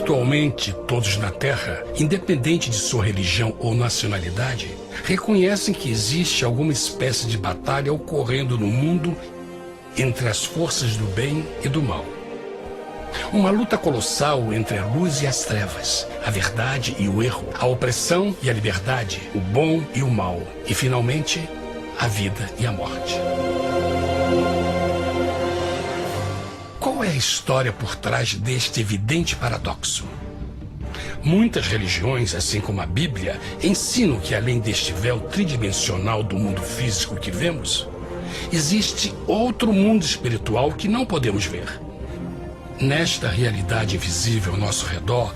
Virtualmente todos na Terra, independente de sua religião ou nacionalidade, reconhecem que existe alguma espécie de batalha ocorrendo no mundo entre as forças do bem e do mal. Uma luta colossal entre a luz e as trevas, a verdade e o erro, a opressão e a liberdade, o bom e o mal, e finalmente, a vida e a morte. Qual é a história por trás deste evidente paradoxo? Muitas religiões, assim como a Bíblia, ensinam que além deste véu tridimensional do mundo físico que vemos, existe outro mundo espiritual que não podemos ver. Nesta realidade invisível ao nosso redor,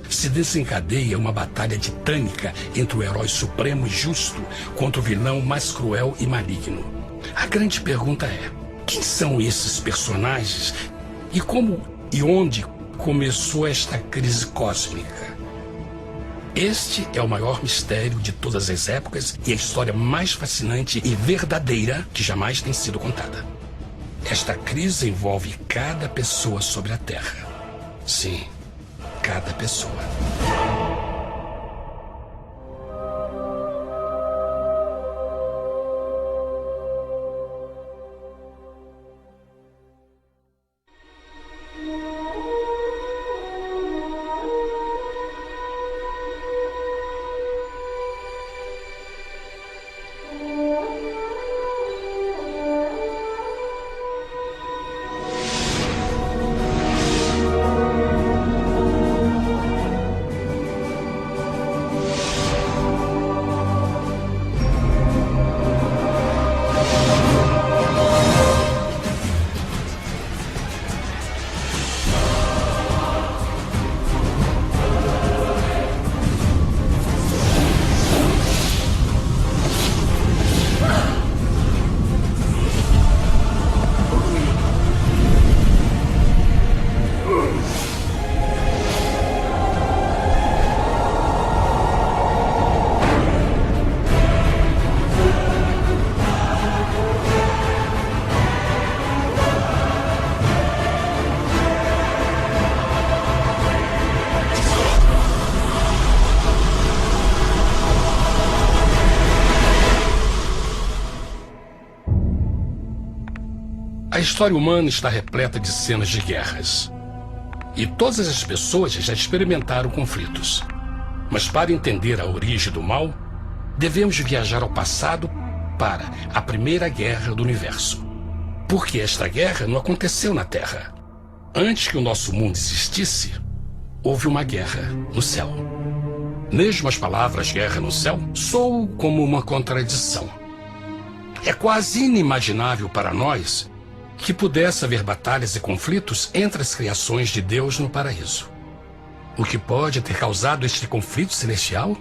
se desencadeia uma batalha titânica entre o herói supremo e justo contra o vilão mais cruel e maligno. A grande pergunta é: quem são esses personagens e como e onde começou esta crise cósmica? Este é o maior mistério de todas as épocas e a história mais fascinante e verdadeira que jamais tem sido contada. Esta crise envolve cada pessoa sobre a Terra. Sim, cada pessoa. A história humana está repleta de cenas de guerras. E todas as pessoas já experimentaram conflitos. Mas para entender a origem do mal, devemos viajar ao passado para a Primeira Guerra do Universo. Porque esta guerra não aconteceu na Terra. Antes que o nosso mundo existisse, houve uma guerra no céu. Mesmo as palavras guerra no céu soam como uma contradição. É quase inimaginável para nós que pudesse haver batalhas e conflitos entre as criações de Deus no paraíso. O que pode ter causado este conflito celestial?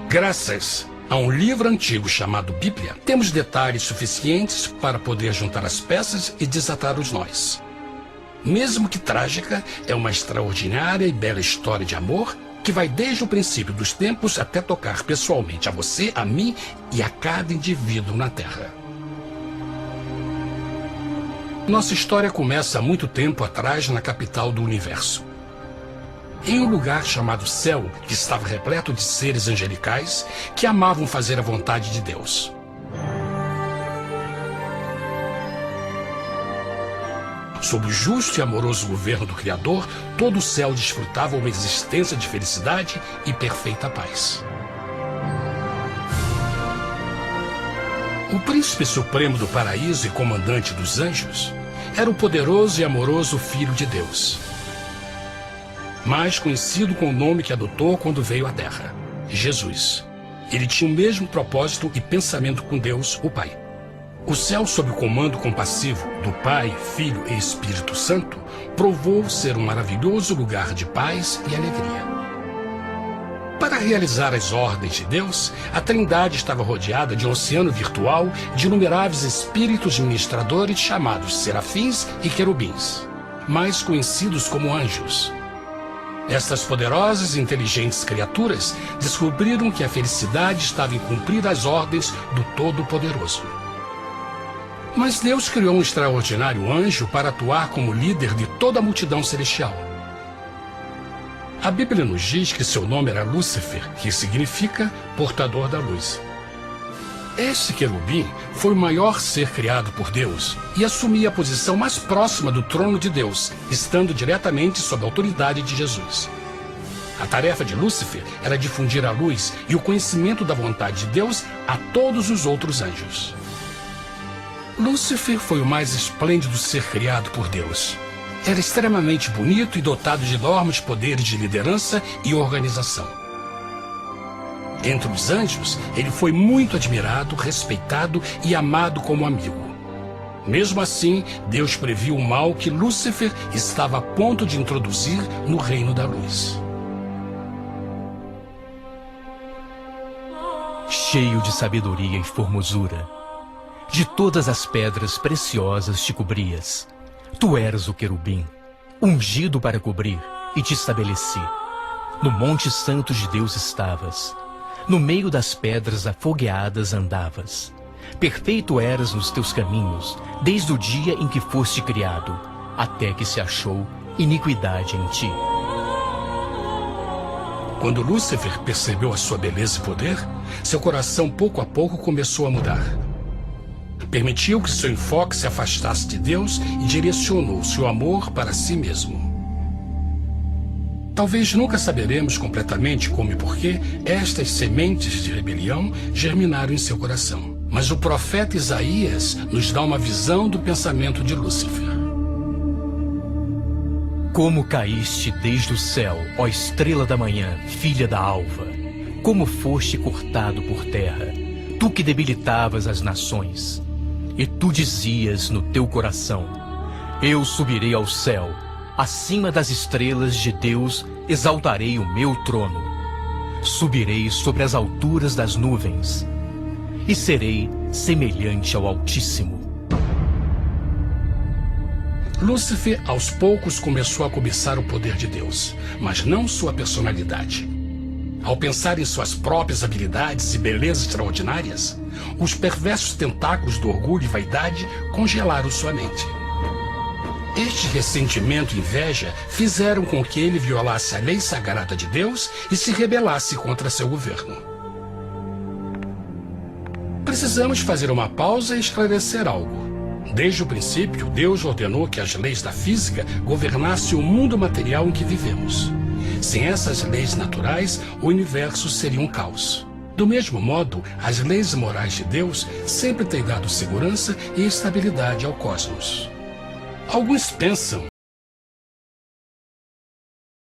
Graças a um livro antigo chamado Bíblia, temos detalhes suficientes para poder juntar as peças e desatar os nós. Mesmo que trágica, é uma extraordinária e bela história de amor que vai desde o princípio dos tempos até tocar pessoalmente a você, a mim e a cada indivíduo na Terra. Nossa história começa há muito tempo atrás na capital do universo. Em um lugar chamado Céu, que estava repleto de seres angelicais que amavam fazer a vontade de Deus. Sob o justo e amoroso governo do Criador, todo o céu desfrutava uma existência de felicidade e perfeita paz. O príncipe supremo do paraíso e comandante dos anjos era o poderoso e amoroso Filho de Deus, mais conhecido com o nome que adotou quando veio à Terra, Jesus. Ele tinha o mesmo propósito e pensamento com Deus, o Pai. O céu, sob o comando compassivo do Pai, Filho e Espírito Santo, provou ser um maravilhoso lugar de paz e alegria. Para realizar as ordens de Deus, a Trindade estava rodeada de um oceano virtual de inumeráveis espíritos ministradores chamados serafins e querubins, mais conhecidos como anjos. Estas poderosas e inteligentes criaturas descobriram que a felicidade estava em cumprir as ordens do Todo-Poderoso. Mas Deus criou um extraordinário anjo para atuar como líder de toda a multidão celestial. A Bíblia nos diz que seu nome era Lúcifer, que significa portador da luz. Este querubim foi o maior ser criado por Deus e assumia a posição mais próxima do trono de Deus, estando diretamente sob a autoridade de Jesus. A tarefa de Lúcifer era difundir a luz e o conhecimento da vontade de Deus a todos os outros anjos. Lúcifer foi o mais esplêndido ser criado por Deus. Era extremamente bonito e dotado de enormes poderes de liderança e organização. Entre os anjos, ele foi muito admirado, respeitado e amado como amigo. Mesmo assim, Deus previu o mal que Lúcifer estava a ponto de introduzir no reino da luz. Cheio de sabedoria e formosura, de todas as pedras preciosas te cobrias. Tu eras o querubim, ungido para cobrir, e te estabeleci. No monte santo de Deus estavas. No meio das pedras afogueadas andavas. Perfeito eras nos teus caminhos, desde o dia em que foste criado, até que se achou iniquidade em ti. Quando Lúcifer percebeu a sua beleza e poder, seu coração pouco a pouco começou a mudar. Permitiu que seu enfoque se afastasse de Deus e direcionou seu amor para si mesmo. Talvez nunca saberemos completamente como e porquê estas sementes de rebelião germinaram em seu coração. Mas o profeta Isaías nos dá uma visão do pensamento de Lúcifer. Como caíste desde o céu, ó estrela da manhã, filha da alva, como foste cortado por terra, tu que debilitavas as nações. E tu dizias no teu coração: eu subirei ao céu, acima das estrelas de Deus exaltarei o meu trono. Subirei sobre as alturas das nuvens, e serei semelhante ao Altíssimo. Lúcifer, aos poucos, começou a cobiçar o poder de Deus, mas não sua personalidade. Ao pensar em suas próprias habilidades e belezas extraordinárias, os perversos tentáculos do orgulho e vaidade congelaram sua mente. Este ressentimento e inveja fizeram com que ele violasse a lei sagrada de Deus e se rebelasse contra seu governo. Precisamos fazer uma pausa e esclarecer algo. Desde o princípio, Deus ordenou que as leis da física governassem o mundo material em que vivemos. Sem essas leis naturais, o universo seria um caos. Do mesmo modo, as leis morais de Deus sempre têm dado segurança e estabilidade ao cosmos. Alguns pensam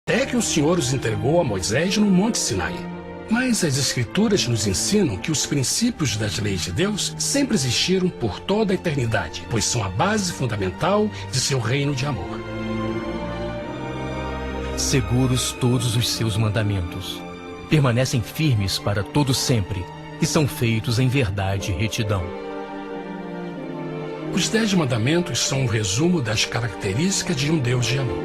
até que o Senhor os entregou a Moisés no Monte Sinai. Mas as Escrituras nos ensinam que os princípios das leis de Deus sempre existiram por toda a eternidade, pois são a base fundamental de seu reino de amor. Seguros todos os seus mandamentos, permanecem firmes para todo sempre e são feitos em verdade e retidão. Os 10 mandamentos são um resumo das características de um Deus de amor.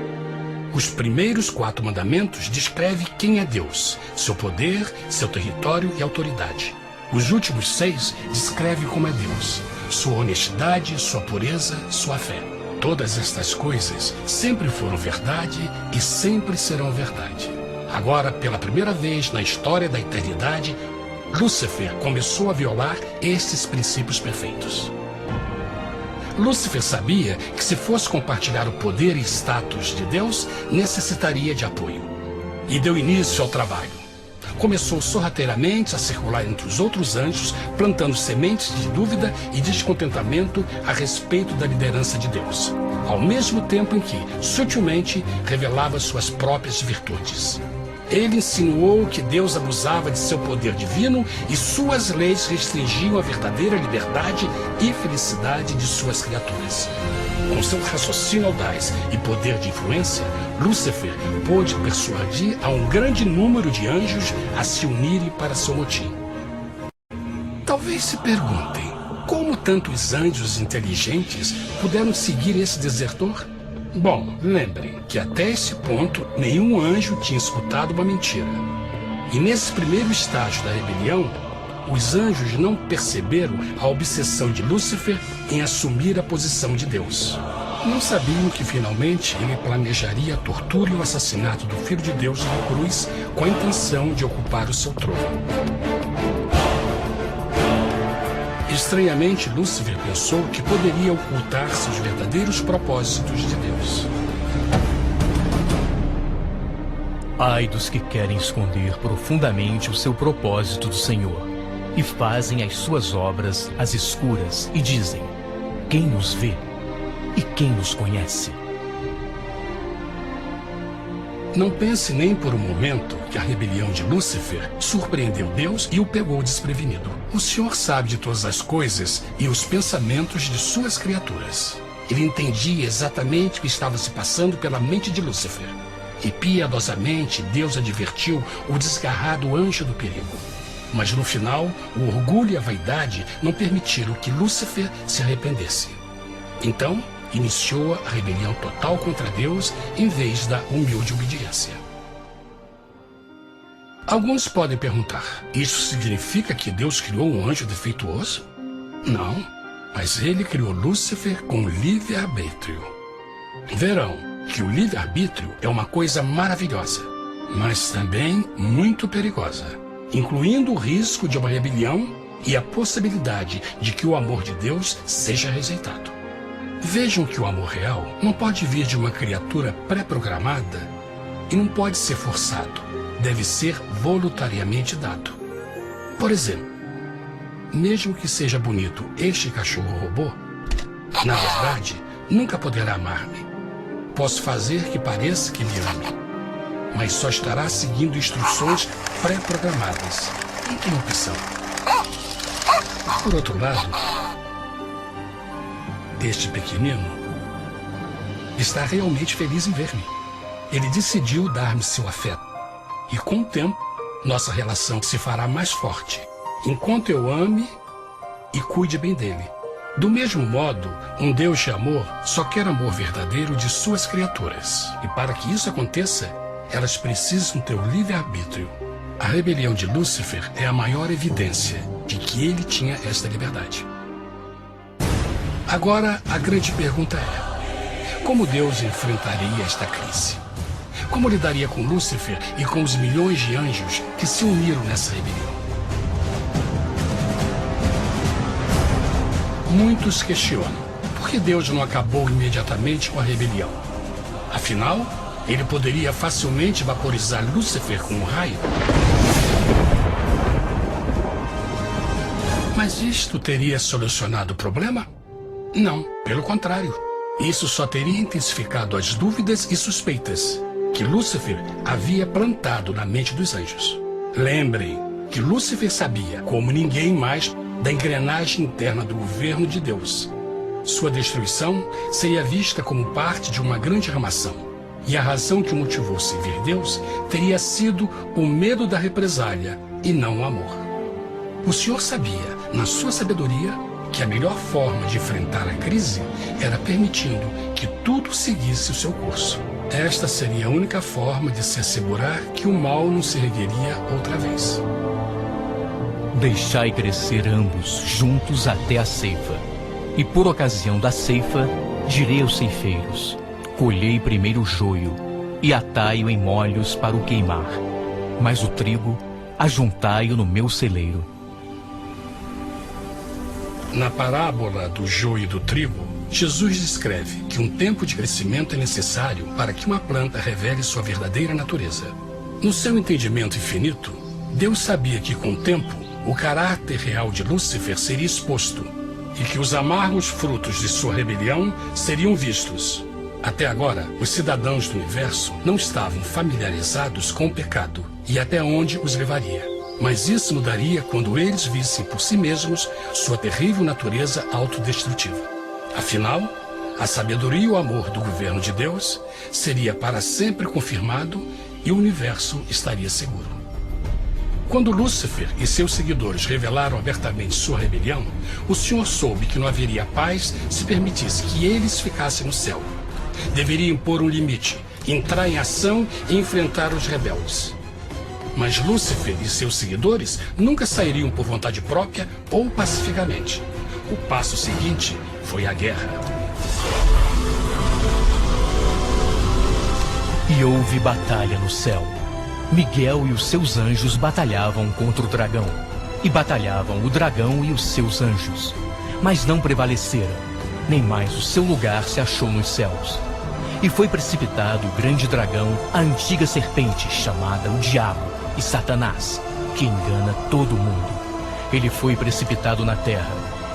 Os primeiros 4 mandamentos descrevem quem é Deus, seu poder, seu território e autoridade. Os últimos 6 descrevem como é Deus, sua honestidade, sua pureza, sua fé. Todas estas coisas sempre foram verdade e sempre serão verdade. Agora, pela primeira vez na história da eternidade, Lúcifer começou a violar estes princípios perfeitos. Lúcifer sabia que se fosse compartilhar o poder e status de Deus, necessitaria de apoio. E deu início ao trabalho. Começou sorrateiramente a circular entre os outros anjos, plantando sementes de dúvida e descontentamento a respeito da liderança de Deus, ao mesmo tempo em que, sutilmente, revelava suas próprias virtudes. Ele insinuou que Deus abusava de seu poder divino e suas leis restringiam a verdadeira liberdade e felicidade de suas criaturas. Com seu raciocínio audaz e poder de influência, Lúcifer pôde persuadir a um grande número de anjos a se unirem para seu motim. Talvez se perguntem, como tantos anjos inteligentes puderam seguir esse desertor? Bom, lembrem que até esse ponto nenhum anjo tinha escutado uma mentira. E nesse primeiro estágio da rebelião, os anjos não perceberam a obsessão de Lúcifer em assumir a posição de Deus. Não sabiam que finalmente ele planejaria a tortura e o assassinato do Filho de Deus na cruz com a intenção de ocupar o seu trono. Estranhamente, Lúcifer pensou que poderia ocultar seus verdadeiros propósitos de Deus. Ai dos que querem esconder profundamente o seu propósito do Senhor e fazem as suas obras às escuras e dizem: quem nos vê e quem nos conhece? Não pense nem por um momento que a rebelião de Lúcifer surpreendeu Deus e o pegou desprevenido. O Senhor sabe de todas as coisas e os pensamentos de suas criaturas. Ele entendia exatamente o que estava se passando pela mente de Lúcifer. E piedosamente Deus advertiu o desgarrado anjo do perigo. Mas no final, o orgulho e a vaidade não permitiram que Lúcifer se arrependesse. Então, iniciou a rebelião total contra Deus em vez da humilde obediência. Alguns podem perguntar: isso significa que Deus criou um anjo defeituoso? Não, mas ele criou Lúcifer com livre-arbítrio. Verão que o livre-arbítrio é uma coisa maravilhosa, mas também muito perigosa, incluindo o risco de uma rebelião e a possibilidade de que o amor de Deus seja rejeitado. Vejam que o amor real não pode vir de uma criatura pré-programada e não pode ser forçado, deve ser voluntariamente dado. Por exemplo, mesmo que seja bonito este cachorro robô, na verdade, nunca poderá amar-me. Posso fazer que pareça que me ame, mas só estará seguindo instruções pré-programadas. Não tem opção. Por outro lado, este pequenino está realmente feliz em ver-me. Ele decidiu dar-me seu afeto. E com o tempo, nossa relação se fará mais forte, enquanto eu ame e cuide bem dele. Do mesmo modo, um Deus de amor só quer amor verdadeiro de suas criaturas. E para que isso aconteça, elas precisam ter o livre-arbítrio. A rebelião de Lúcifer é a maior evidência de que ele tinha esta liberdade. Agora, a grande pergunta é: como Deus enfrentaria esta crise? Como lidaria com Lúcifer e com os milhões de anjos que se uniram nessa rebelião? Muitos questionam por que Deus não acabou imediatamente com a rebelião. Afinal, ele poderia facilmente vaporizar Lúcifer com um raio. Mas isto teria solucionado o problema? Não, pelo contrário. Isso só teria intensificado as dúvidas e suspeitas que Lúcifer havia plantado na mente dos anjos. Lembrem que Lúcifer sabia, como ninguém mais, da engrenagem interna do governo de Deus. Sua destruição seria vista como parte de uma grande armação, e a razão que o motivou a servir Deus teria sido o medo da represália e não o amor. O Senhor sabia, na sua sabedoria, que a melhor forma de enfrentar a crise era permitindo que tudo seguisse o seu curso. Esta seria a única forma de se assegurar que o mal não se ergueria outra vez. Deixai crescer ambos juntos até a ceifa. E por ocasião da ceifa, direi aos ceifeiros: colhei primeiro o joio e atai-o em molhos para o queimar, mas o trigo ajuntai-o no meu celeiro. Na parábola do joio e do trigo, Jesus descreve que um tempo de crescimento é necessário para que uma planta revele sua verdadeira natureza. No seu entendimento infinito, Deus sabia que com o tempo, o caráter real de Lúcifer seria exposto e que os amargos frutos de sua rebelião seriam vistos. Até agora, os cidadãos do universo não estavam familiarizados com o pecado e até onde os levaria. Mas isso mudaria quando eles vissem por si mesmos sua terrível natureza autodestrutiva. Afinal, a sabedoria e o amor do governo de Deus seria para sempre confirmado e o universo estaria seguro. Quando Lúcifer e seus seguidores revelaram abertamente sua rebelião, o Senhor soube que não haveria paz se permitisse que eles ficassem no céu. Deveria impor um limite, entrar em ação e enfrentar os rebeldes. Mas Lúcifer e seus seguidores nunca sairiam por vontade própria ou pacificamente. O passo seguinte foi a guerra. E houve batalha no céu. Miguel e os seus anjos batalhavam contra o dragão. E batalhavam o dragão e os seus anjos. Mas não prevaleceram, nem mais o seu lugar se achou nos céus. E foi precipitado o grande dragão, a antiga serpente, chamada o Diabo e Satanás, que engana todo mundo. Ele foi precipitado na terra,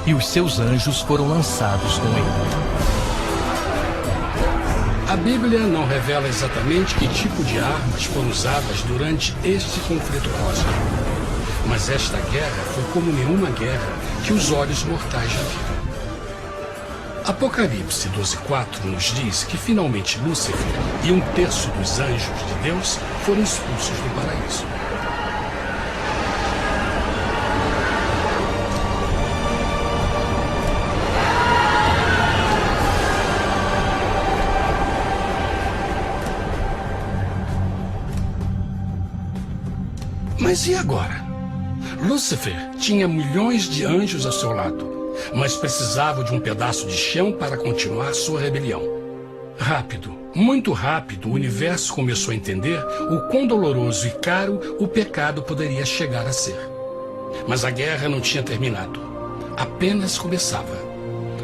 e os seus anjos foram lançados com ele. A Bíblia não revela exatamente que tipo de armas foram usadas durante este conflito cósmico. Mas esta guerra foi como nenhuma guerra que os olhos mortais já viram. Apocalipse 12:4 nos diz que finalmente Lúcifer e 1/3 dos anjos de Deus foram expulsos do paraíso. Mas e agora? Lúcifer tinha milhões de anjos ao seu lado, mas precisava de um pedaço de chão para continuar sua rebelião. Rápido, muito rápido, o universo começou a entender o quão doloroso e caro o pecado poderia chegar a ser. Mas a guerra não tinha terminado, apenas começava.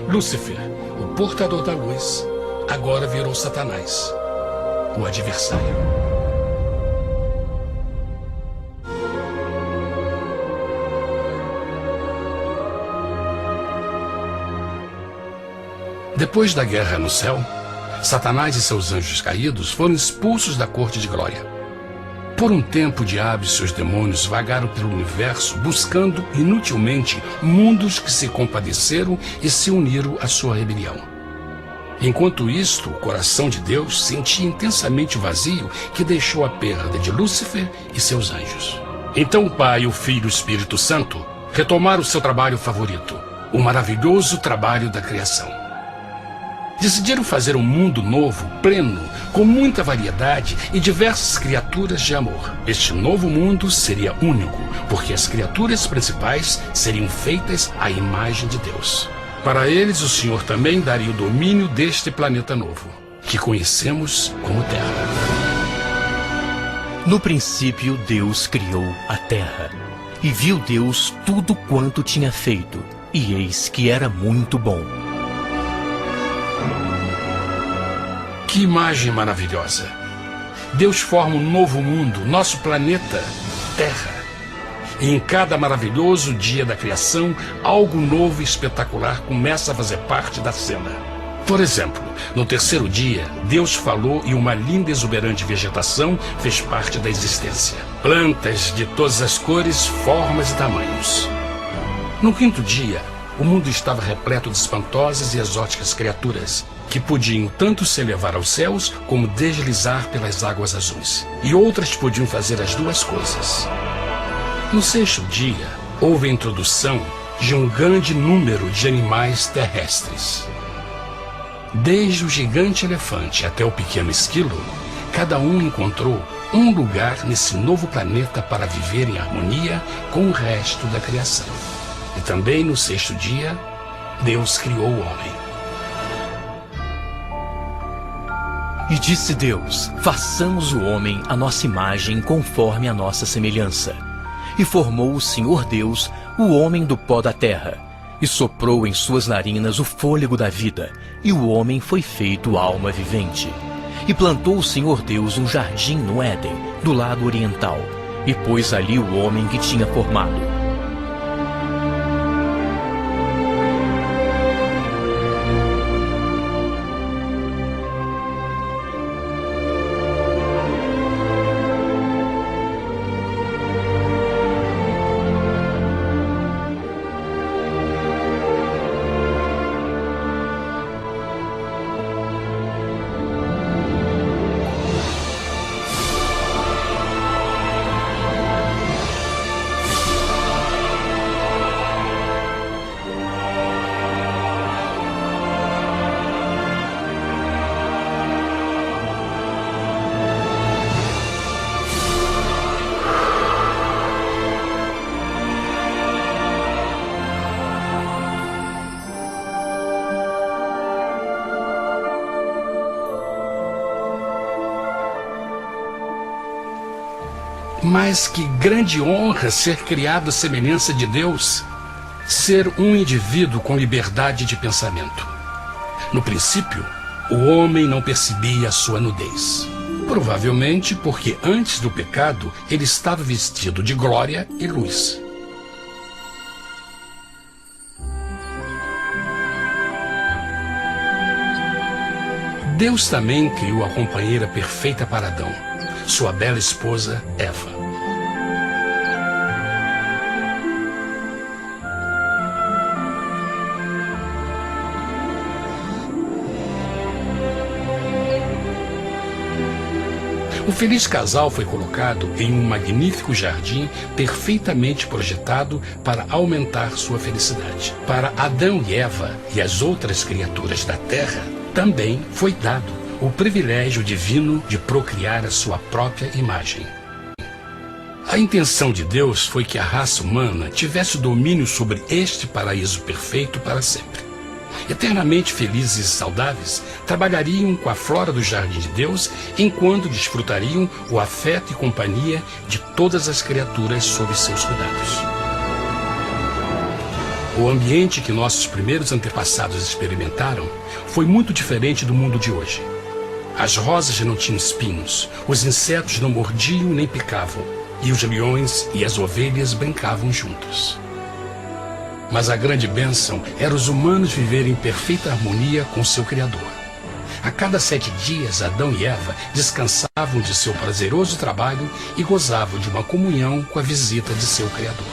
Lúcifer, o portador da luz, agora virou Satanás, o adversário. Depois da guerra no céu, Satanás e seus anjos caídos foram expulsos da corte de glória. Por um tempo, o diabo e seus demônios vagaram pelo universo buscando inutilmente mundos que se compadeceram e se uniram à sua rebelião. Enquanto isto, o coração de Deus sentia intensamente o vazio que deixou a perda de Lúcifer e seus anjos. Então o Pai, o Filho e o Espírito Santo retomaram o seu trabalho favorito, o maravilhoso trabalho da criação. Decidiram fazer um mundo novo, pleno, com muita variedade e diversas criaturas de amor. Este novo mundo seria único, porque as criaturas principais seriam feitas à imagem de Deus. Para eles, o Senhor também daria o domínio deste planeta novo, que conhecemos como Terra. No princípio, Deus criou a terra. E viu Deus tudo quanto tinha feito, e eis que era muito bom. Que imagem maravilhosa! Deus forma um novo mundo, nosso planeta, Terra. E em cada maravilhoso dia da criação, algo novo e espetacular começa a fazer parte da cena. Por exemplo, no terceiro dia, Deus falou e uma linda e exuberante vegetação fez parte da existência. Plantas de todas as cores, formas e tamanhos. No quinto dia, o mundo estava repleto de espantosas e exóticas criaturas, que podiam tanto se elevar aos céus como deslizar pelas águas azuis. E outras podiam fazer as duas coisas. No sexto dia, houve a introdução de um grande número de animais terrestres. Desde o gigante elefante até o pequeno esquilo, cada um encontrou um lugar nesse novo planeta para viver em harmonia com o resto da criação. E também no sexto dia, Deus criou o homem. E disse Deus: façamos o homem à nossa imagem conforme a nossa semelhança. E formou o Senhor Deus o homem do pó da terra, e soprou em suas narinas o fôlego da vida, e o homem foi feito alma vivente. E plantou o Senhor Deus um jardim no Éden, do lado oriental, e pôs ali o homem que tinha formado. Mas que grande honra ser criado à semelhança de Deus, ser um indivíduo com liberdade de pensamento. No princípio, o homem não percebia a sua nudez. Provavelmente porque antes do pecado ele estava vestido de glória e luz. Deus também criou a companheira perfeita para Adão, sua bela esposa Eva. O feliz casal foi colocado em um magnífico jardim perfeitamente projetado para aumentar sua felicidade. Para Adão e Eva e as outras criaturas da terra, também foi dado o privilégio divino de procriar a sua própria imagem. A intenção de Deus foi que a raça humana tivesse domínio sobre este paraíso perfeito para sempre. Eternamente felizes e saudáveis, trabalhariam com a flora do jardim de Deus, enquanto desfrutariam o afeto e companhia de todas as criaturas sob seus cuidados. O ambiente que nossos primeiros antepassados experimentaram foi muito diferente do mundo de hoje. As rosas não tinham espinhos, os insetos não mordiam nem picavam, e os leões e as ovelhas brincavam juntos. Mas a grande bênção era os humanos viverem em perfeita harmonia com seu Criador. A cada 7 dias, Adão e Eva descansavam de seu prazeroso trabalho e gozavam de uma comunhão com a visita de seu Criador.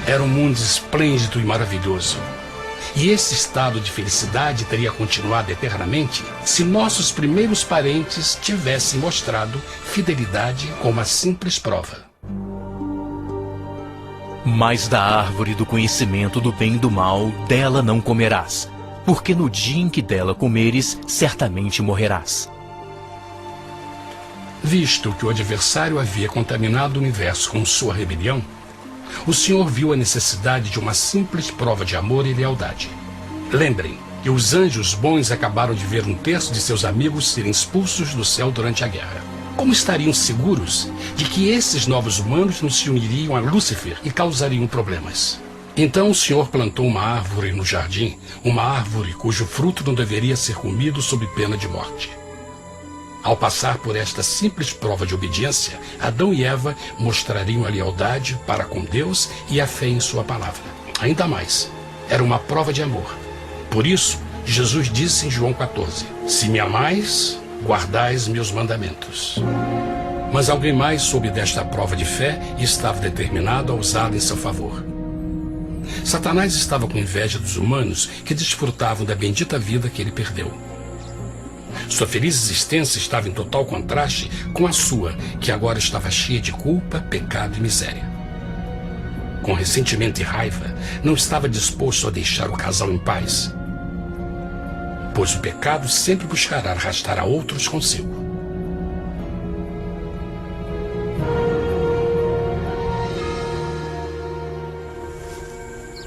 Era um mundo esplêndido e maravilhoso. E esse estado de felicidade teria continuado eternamente se nossos primeiros parentes tivessem mostrado fidelidade com uma simples prova. Mas da árvore do conhecimento do bem e do mal, dela não comerás, porque no dia em que dela comeres, certamente morrerás. Visto que o adversário havia contaminado o universo com sua rebelião, o Senhor viu a necessidade de uma simples prova de amor e lealdade. Lembrem que os anjos bons acabaram de ver 1/3 de seus amigos serem expulsos do céu durante a guerra. Como estariam seguros de que esses novos humanos não se uniriam a Lúcifer e causariam problemas? Então o Senhor plantou uma árvore no jardim, uma árvore cujo fruto não deveria ser comido sob pena de morte. Ao passar por esta simples prova de obediência, Adão e Eva mostrariam a lealdade para com Deus e a fé em sua palavra. Ainda mais, era uma prova de amor. Por isso, Jesus disse em João 14, se me amais, guardais meus mandamentos. Mas alguém mais soube desta prova de fé e estava determinado a usá-la em seu favor. Satanás estava com inveja dos humanos que desfrutavam da bendita vida que ele perdeu. Sua feliz existência estava em total contraste com a sua, que agora estava cheia de culpa, pecado e miséria. Com ressentimento e raiva, não estava disposto a deixar o casal em paz, pois o pecado sempre buscará arrastar a outros consigo.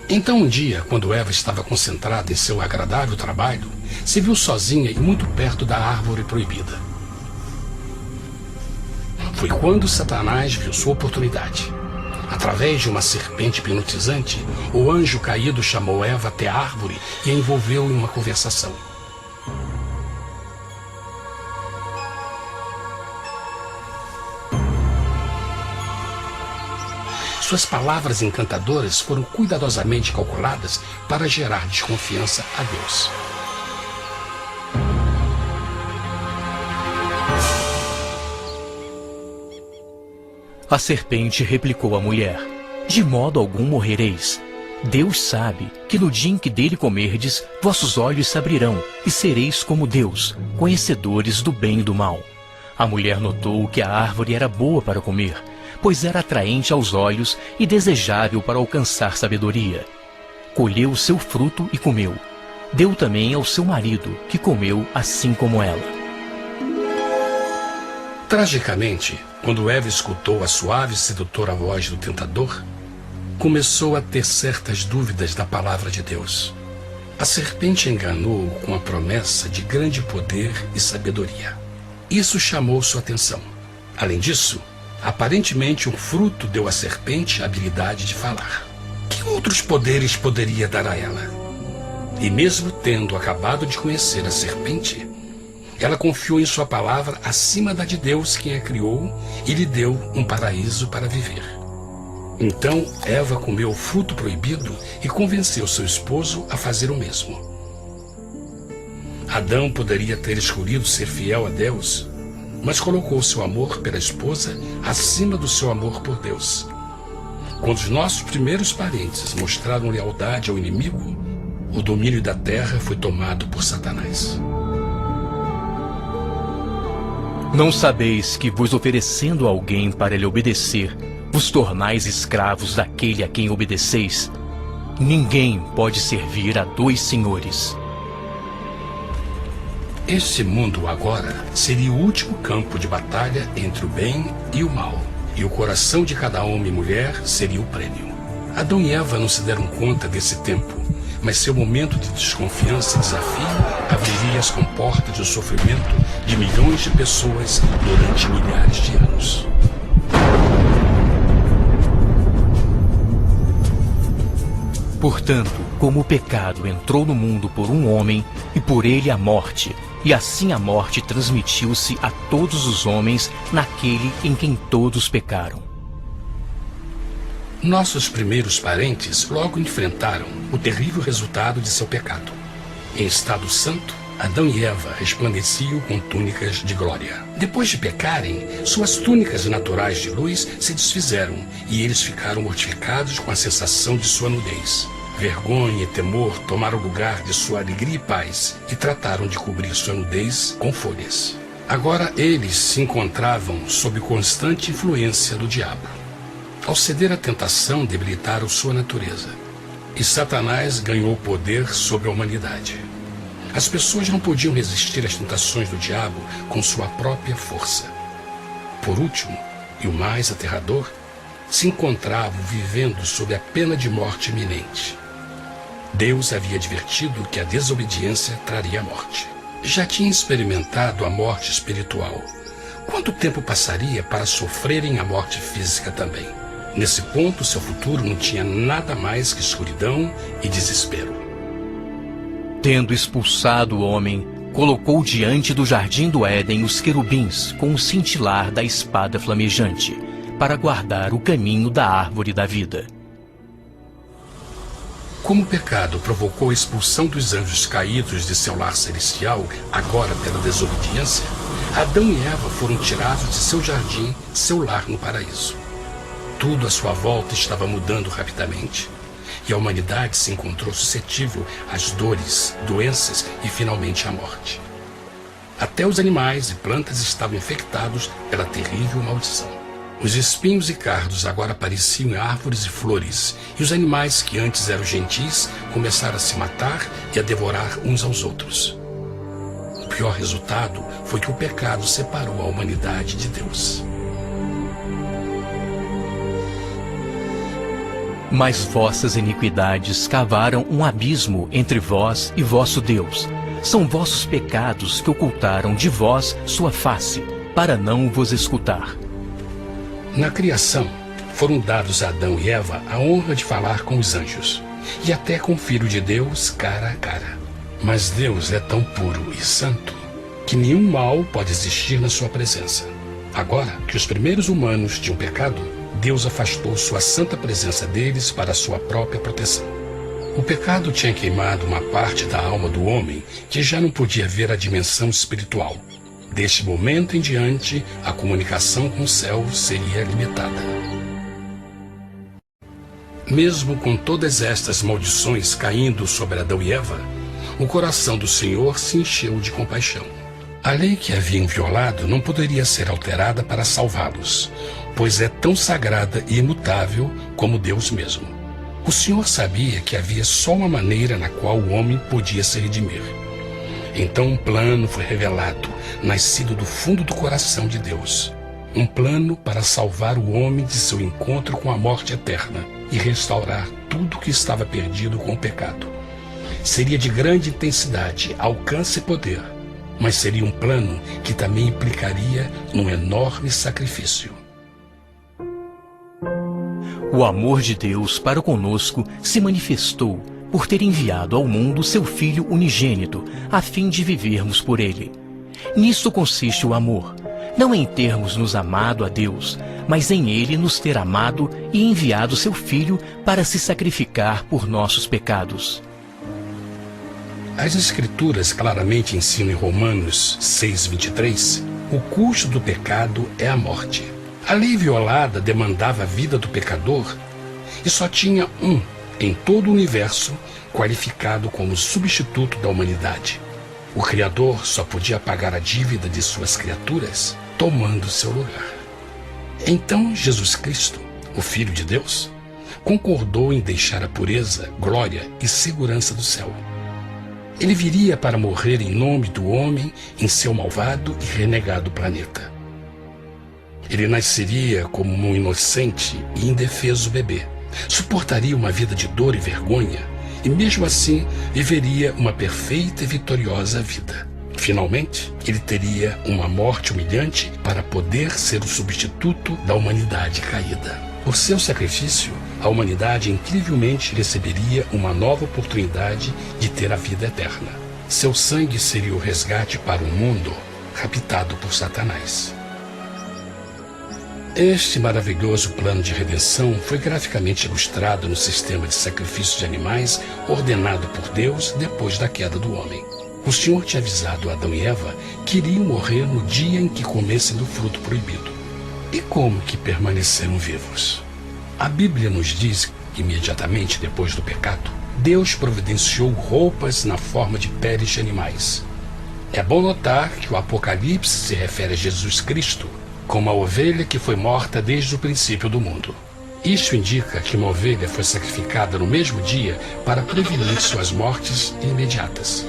Então um dia, quando Eva estava concentrada em seu agradável trabalho, se viu sozinha e muito perto da árvore proibida. Foi quando Satanás viu sua oportunidade. Através de uma serpente hipnotizante, o anjo caído chamou Eva até a árvore e a envolveu em uma conversação. Suas palavras encantadoras foram cuidadosamente calculadas para gerar desconfiança a Deus. A serpente replicou à mulher, de modo algum morrereis. Deus sabe que no dia em que dele comerdes, vossos olhos se abrirão, e sereis como Deus, conhecedores do bem e do mal. A mulher notou que a árvore era boa para comer, pois era atraente aos olhos e desejável para alcançar sabedoria. Colheu o seu fruto e comeu. Deu também ao seu marido, que comeu assim como ela. Tragicamente, quando Eva escutou a suave e sedutora voz do tentador, começou a ter certas dúvidas da palavra de Deus. A serpente enganou-o com a promessa de grande poder e sabedoria. Isso chamou sua atenção. Além disso, aparentemente um fruto deu à serpente a habilidade de falar. Que outros poderes poderia dar a ela? E mesmo tendo acabado de conhecer a serpente, ela confiou em sua palavra acima da de Deus, quem a criou, e lhe deu um paraíso para viver. Então Eva comeu o fruto proibido e convenceu seu esposo a fazer o mesmo. Adão poderia ter escolhido ser fiel a Deus, mas colocou seu amor pela esposa acima do seu amor por Deus. Quando os nossos primeiros parentes mostraram lealdade ao inimigo, o domínio da terra foi tomado por Satanás. Não sabeis que, vos oferecendo a alguém para lhe obedecer, vos tornais escravos daquele a quem obedeceis? Ninguém pode servir a dois senhores. Este mundo agora seria o último campo de batalha entre o bem e o mal, e o coração de cada homem e mulher seria o prêmio. Adão e Eva não se deram conta desse tempo, mas seu momento de desconfiança e desafio abriria as comportas do sofrimento de milhões de pessoas durante milhares de anos. Portanto, como o pecado entrou no mundo por um homem, e por ele a morte, e assim a morte transmitiu-se a todos os homens naquele em quem todos pecaram. Nossos primeiros parentes logo enfrentaram o terrível resultado de seu pecado. Em estado santo, Adão e Eva resplandeciam com túnicas de glória. Depois de pecarem, suas túnicas naturais de luz se desfizeram e eles ficaram mortificados com a sensação de sua nudez. Vergonha e temor tomaram lugar de sua alegria e paz e trataram de cobrir sua nudez com folhas. Agora eles se encontravam sob constante influência do diabo. Ao ceder à tentação, debilitaram sua natureza, e Satanás ganhou poder sobre a humanidade. As pessoas não podiam resistir às tentações do diabo com sua própria força. Por último, e o mais aterrador, se encontravam vivendo sob a pena de morte iminente. Deus havia advertido que a desobediência traria a morte. Já tinha experimentado a morte espiritual. Quanto tempo passaria para sofrerem a morte física também? Nesse ponto, seu futuro não tinha nada mais que escuridão e desespero. Tendo expulsado o homem, colocou diante do jardim do Éden os querubins com o cintilar da espada flamejante, para guardar o caminho da árvore da vida. Como o pecado provocou a expulsão dos anjos caídos de seu lar celestial, agora pela desobediência, Adão e Eva foram tirados de seu jardim, seu lar no paraíso. Tudo à sua volta estava mudando rapidamente, e a humanidade se encontrou suscetível às dores, doenças e finalmente à morte. Até os animais e plantas estavam infectados pela terrível maldição. Os espinhos e cardos agora pareciam em árvores e flores, e os animais que antes eram gentis começaram a se matar e a devorar uns aos outros. O pior resultado foi que o pecado separou a humanidade de Deus. Mas vossas iniquidades cavaram um abismo entre vós e vosso Deus. São vossos pecados que ocultaram de vós sua face, para não vos escutar. Na criação, foram dados a Adão e Eva a honra de falar com os anjos, e até com o Filho de Deus cara a cara. Mas Deus é tão puro e santo que nenhum mal pode existir na sua presença. Agora que os primeiros humanos tinham pecado, Deus afastou sua santa presença deles para a sua própria proteção. O pecado tinha queimado uma parte da alma do homem que já não podia ver a dimensão espiritual. Deste momento em diante, a comunicação com o céu seria limitada. Mesmo com todas estas maldições caindo sobre Adão e Eva, o coração do Senhor se encheu de compaixão. A lei que haviam violado não poderia ser alterada para salvá-los, pois é tão sagrada e imutável como Deus mesmo. O Senhor sabia que havia só uma maneira na qual o homem podia se redimir. Então um plano foi revelado, nascido do fundo do coração de Deus. Um plano para salvar o homem de seu encontro com a morte eterna e restaurar tudo que estava perdido com o pecado. Seria de grande intensidade, alcance e poder, mas seria um plano que também implicaria num enorme sacrifício. O amor de Deus para conosco se manifestou por ter enviado ao mundo seu Filho unigênito, a fim de vivermos por ele. Nisto consiste o amor, não em termos nos amado a Deus, mas em ele nos ter amado e enviado seu Filho para se sacrificar por nossos pecados. As Escrituras claramente ensinam em Romanos 6:23, o custo do pecado é a morte. A lei violada demandava a vida do pecador e só tinha um em todo o universo qualificado como substituto da humanidade. O Criador só podia pagar a dívida de suas criaturas tomando seu lugar. Então Jesus Cristo, o Filho de Deus, concordou em deixar a pureza, glória e segurança do céu. Ele viria para morrer em nome do homem em seu malvado e renegado planeta. Ele nasceria como um inocente e indefeso bebê, suportaria uma vida de dor e vergonha e mesmo assim viveria uma perfeita e vitoriosa vida. Finalmente, ele teria uma morte humilhante para poder ser o substituto da humanidade caída. Por seu sacrifício, a humanidade incrivelmente receberia uma nova oportunidade de ter a vida eterna. Seu sangue seria o resgate para um mundo raptado por Satanás. Este maravilhoso plano de redenção foi graficamente ilustrado no sistema de sacrifício de animais ordenado por Deus depois da queda do homem. O Senhor tinha avisado Adão e Eva que iriam morrer no dia em que comessem do fruto proibido. E como que permaneceram vivos? A Bíblia nos diz que imediatamente depois do pecado, Deus providenciou roupas na forma de peles de animais. É bom notar que o Apocalipse se refere a Jesus Cristo como a ovelha que foi morta desde o princípio do mundo. Isso indica que uma ovelha foi sacrificada no mesmo dia para prevenir suas mortes imediatas.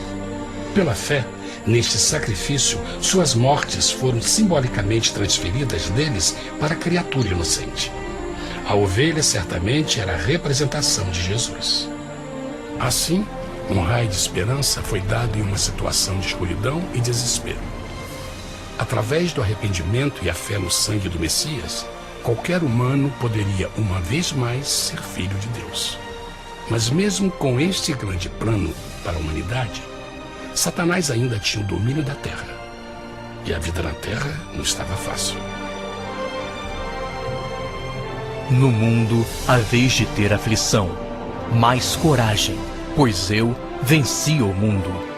Pela fé, neste sacrifício, suas mortes foram simbolicamente transferidas deles para a criatura inocente. A ovelha certamente era a representação de Jesus. Assim, um raio de esperança foi dado em uma situação de escuridão e desespero. Através do arrependimento e a fé no sangue do Messias, qualquer humano poderia uma vez mais ser filho de Deus. Mas mesmo com este grande plano para a humanidade, Satanás ainda tinha o domínio da terra. E a vida na terra não estava fácil. No mundo haveis de ter aflição, mas coragem, pois eu venci o mundo.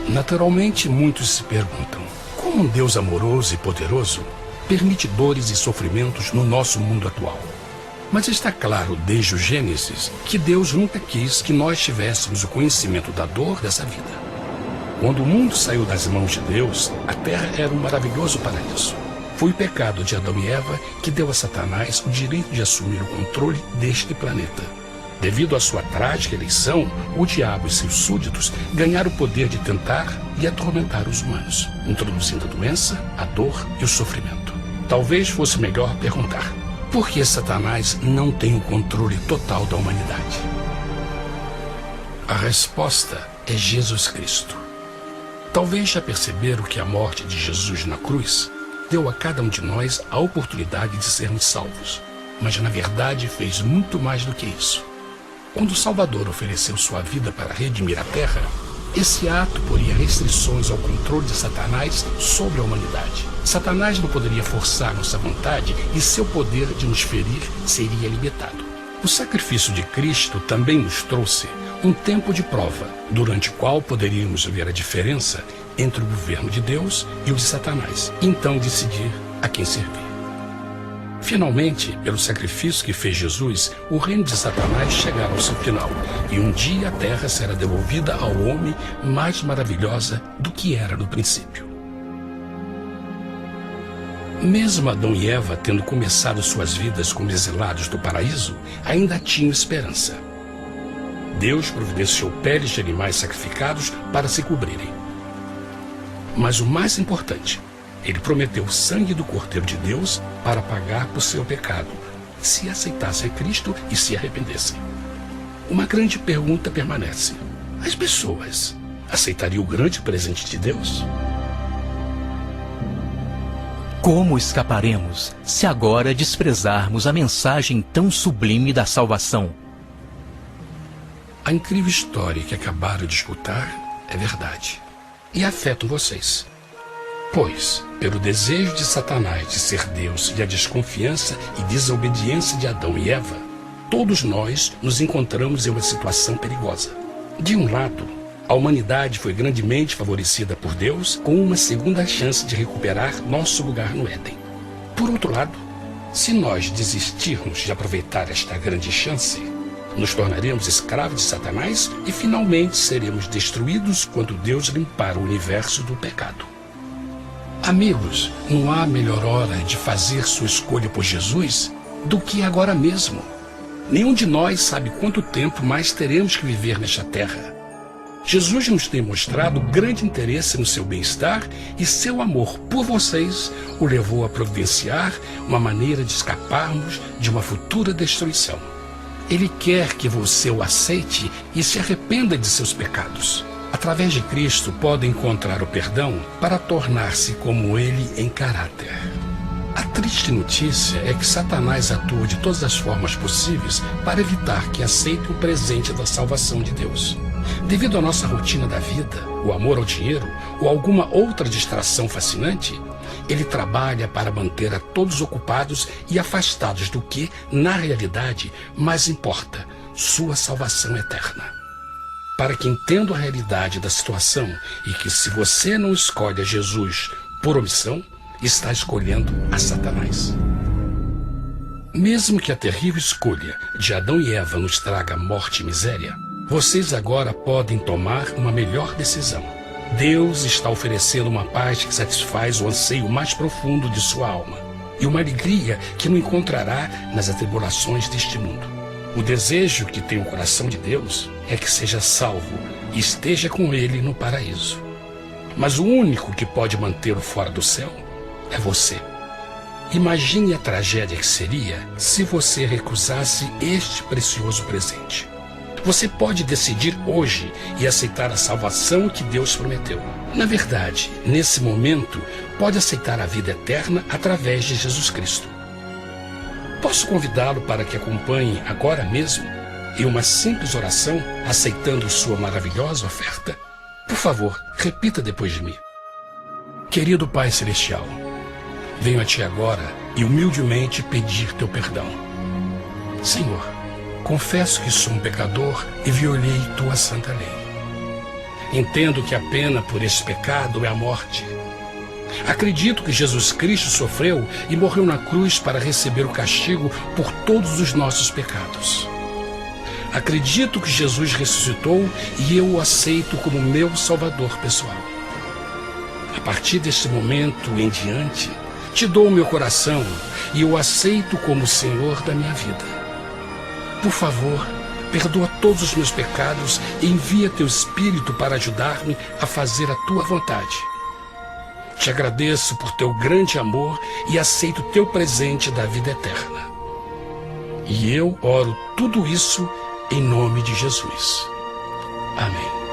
Naturalmente, muitos se perguntam, como um Deus amoroso e poderoso permite dores e sofrimentos no nosso mundo atual? Mas está claro desde o Gênesis que Deus nunca quis que nós tivéssemos o conhecimento da dor dessa vida. Quando o mundo saiu das mãos de Deus, a terra era um maravilhoso paraíso. Foi o pecado de Adão e Eva que deu a Satanás o direito de assumir o controle deste planeta. Devido à sua trágica eleição, o diabo e seus súditos ganharam o poder de tentar e atormentar os humanos, introduzindo a doença, a dor e o sofrimento. Talvez fosse melhor perguntar: por que Satanás não tem o controle total da humanidade? A resposta é Jesus Cristo. Talvez já perceberam que a morte de Jesus na cruz deu a cada um de nós a oportunidade de sermos salvos, mas na verdade fez muito mais do que isso. Quando o Salvador ofereceu sua vida para redimir a terra, esse ato poria restrições ao controle de Satanás sobre a humanidade. Satanás não poderia forçar nossa vontade e seu poder de nos ferir seria limitado. O sacrifício de Cristo também nos trouxe um tempo de prova, durante o qual poderíamos ver a diferença entre o governo de Deus e o de Satanás, e então decidir a quem servir. Finalmente, pelo sacrifício que fez Jesus, o reino de Satanás chegará ao seu final, e um dia a terra será devolvida ao homem mais maravilhosa do que era no princípio. Mesmo Adão e Eva tendo começado suas vidas como exilados do paraíso, ainda tinham esperança. Deus providenciou peles de animais sacrificados para se cobrirem. Mas o mais importante, Ele prometeu o sangue do Cordeiro de Deus para pagar por seu pecado, se aceitassem Cristo e se arrependessem. Uma grande pergunta permanece: as pessoas aceitaria o grande presente de Deus? Como escaparemos se agora desprezarmos a mensagem tão sublime da salvação? A incrível história que acabaram de escutar é verdade e afeta vocês. Pois, pelo desejo de Satanás de ser Deus e a desconfiança e desobediência de Adão e Eva, todos nós nos encontramos em uma situação perigosa. De um lado, a humanidade foi grandemente favorecida por Deus com uma segunda chance de recuperar nosso lugar no Éden. Por outro lado, se nós desistirmos de aproveitar esta grande chance, nos tornaremos escravos de Satanás e finalmente seremos destruídos quando Deus limpar o universo do pecado. Amigos, não há melhor hora de fazer sua escolha por Jesus do que agora mesmo. Nenhum de nós sabe quanto tempo mais teremos que viver nesta terra. Jesus nos tem mostrado grande interesse no seu bem-estar e seu amor por vocês o levou a providenciar uma maneira de escaparmos de uma futura destruição. Ele quer que você o aceite e se arrependa de seus pecados. Através de Cristo, pode encontrar o perdão para tornar-se como Ele em caráter. A triste notícia é que Satanás atua de todas as formas possíveis para evitar que aceite o presente da salvação de Deus. Devido à nossa rotina da vida, o amor ao dinheiro ou alguma outra distração fascinante, ele trabalha para manter a todos ocupados e afastados do que, na realidade, mais importa, sua salvação eterna. Para que entenda a realidade da situação e que se você não escolhe a Jesus por omissão, está escolhendo a Satanás. Mesmo que a terrível escolha de Adão e Eva nos traga morte e miséria, vocês agora podem tomar uma melhor decisão. Deus está oferecendo uma paz que satisfaz o anseio mais profundo de sua alma e uma alegria que não encontrará nas atribulações deste mundo. O desejo que tem o coração de Deus é que seja salvo e esteja com Ele no paraíso. Mas o único que pode mantê-lo fora do céu é você. Imagine a tragédia que seria se você recusasse este precioso presente. Você pode decidir hoje e aceitar a salvação que Deus prometeu. Na verdade, nesse momento, pode aceitar a vida eterna através de Jesus Cristo. Posso convidá-lo para que acompanhe agora mesmo em uma simples oração, aceitando sua maravilhosa oferta? Por favor, repita depois de mim. Querido Pai Celestial, venho a Ti agora e humildemente pedir Teu perdão. Senhor, confesso que sou um pecador e violei Tua santa lei. Entendo que a pena por esse pecado é a morte. Acredito que Jesus Cristo sofreu e morreu na cruz para receber o castigo por todos os nossos pecados. Acredito que Jesus ressuscitou e eu o aceito como meu Salvador pessoal. A partir deste momento em diante, Te dou o meu coração e eu o aceito como o Senhor da minha vida. Por favor, perdoa todos os meus pecados e envia Teu Espírito para ajudar-me a fazer a Tua vontade. Te agradeço por Teu grande amor e aceito Teu presente da vida eterna. E eu oro tudo isso em nome de Jesus. Amém.